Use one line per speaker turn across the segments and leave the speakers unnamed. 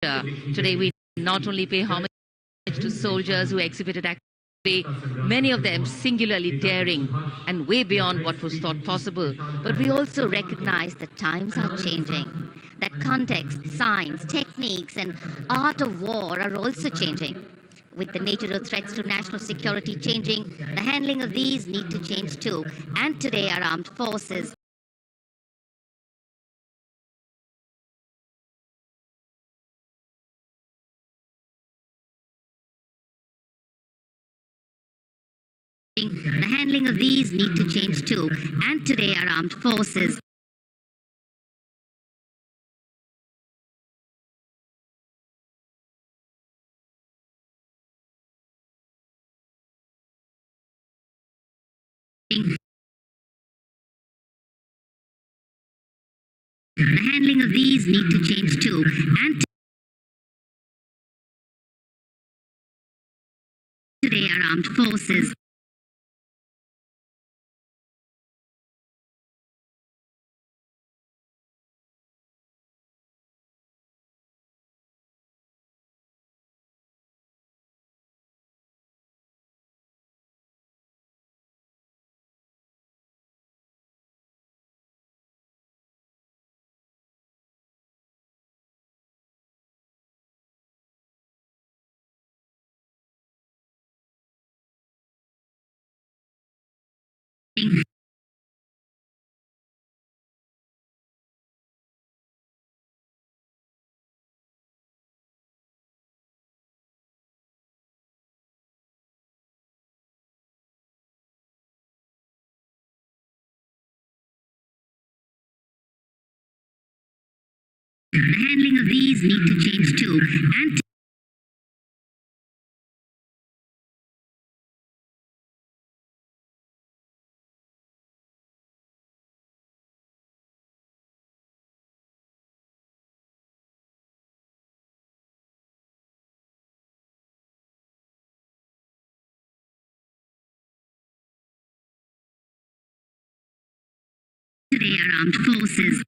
Today, we not only pay homage to soldiers who exhibited activity, many of them singularly daring and way beyond what was thought possible, but we also recognize that times are changing, that context, science, techniques, and art of war are also changing. With the nature of threats to national security changing, the handling of these need to change too. And today, our armed forces the handling of these need to change too. And today, our armed forces the handling of these need to change too. And today, our armed forces the handling of these need to change too. And today, our armed forces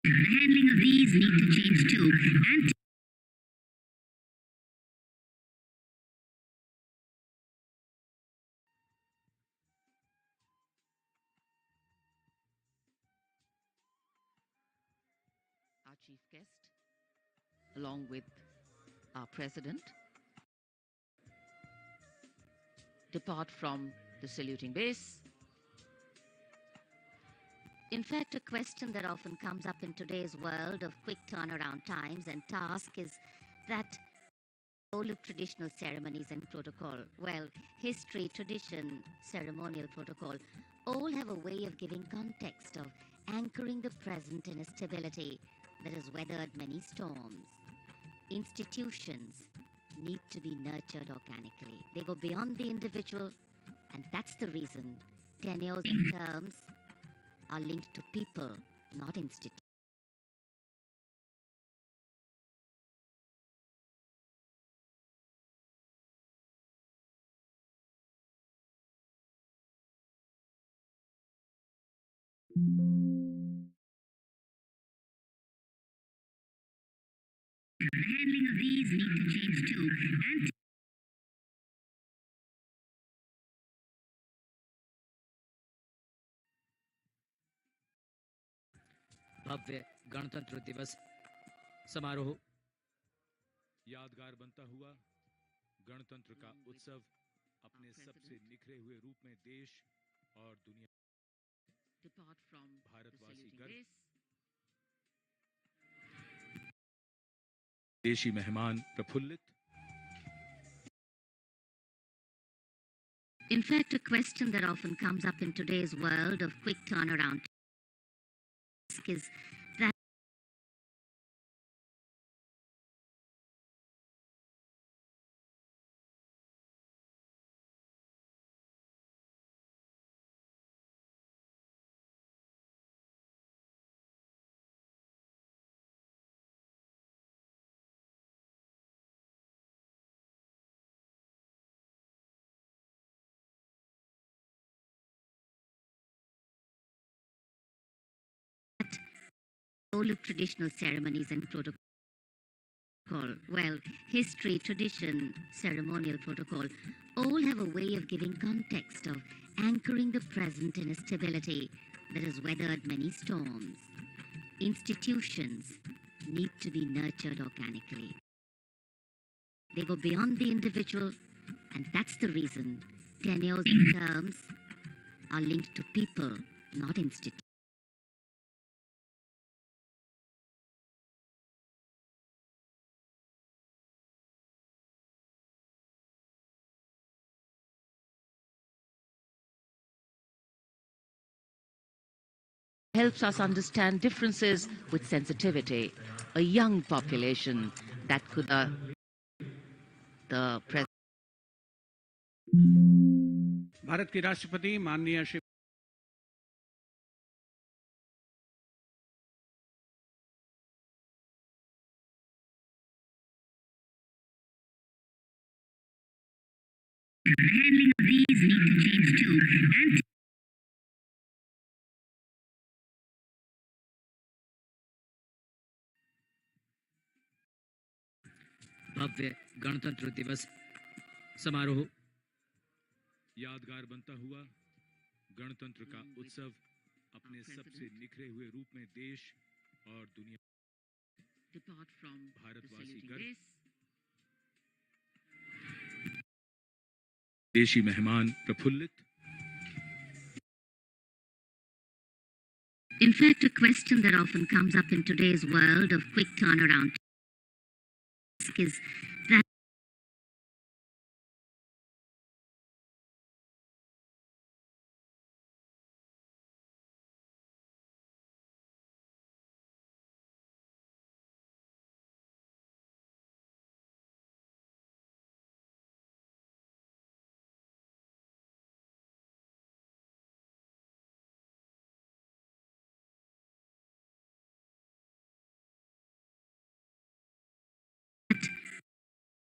the handling of these need to change too. And our chief guest, along with our president, depart from the saluting base. In fact, a question that often comes up in today's world of quick turnaround times and tasks is that role of traditional ceremonies and protocol. Well, history, tradition, ceremonial protocol all have a way of giving context, of anchoring the present in a stability that has weathered many storms. Institutions need to be nurtured organically. They go beyond the individual, and that's the reason tenures and terms are linked to people, not institutions. The handling of these need to change too. And
भव्य गणतंत्र दिवस समारोह
यादगार बनता हुआ गणतंत्र का उत्सव अपने सबसे निखरे हुए रूप में देश और दुनिया भारतवासी गर्व देशी मेहमान प्रफुल्लित.
In fact, a question that often comes up in today's world of quick turnaround is that all of traditional ceremonies and protocol. Well, history, tradition, ceremonial protocol all have a way of giving context, of anchoring the present in a stability that has weathered many storms. Institutions need to be nurtured organically. They go beyond the individual, and that's the reason tenures and terms are linked to people, not institutions.
Helps us understand differences with sensitivity. A young population that could the president.
Bharat के राष्ट्रपति माननीय Shri
Handling of these need to change too.
भव्य गणतंत्र दिवस समारोह
यादगार बनता हुआ गणतंत्र का उत्सव अपने सबसे निखरे हुए रूप में देश और दुनिया भारतवासी गर्व देशी मेहमान प्रफुल्लित.
In fact, a question that often comes up in today's world of quick turnaround is that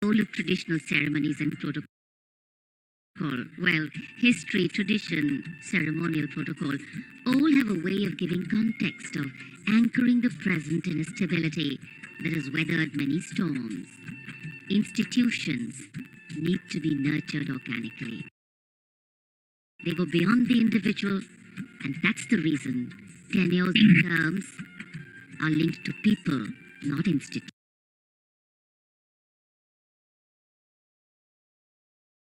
all of traditional ceremonies and protocol. Well, history, tradition, ceremonial protocol all have a way of giving context, of anchoring the present in a stability that has weathered many storms. Institutions need to be nurtured organically. They go beyond the individual, and that's the reason tenures and terms are linked to people, not institutions.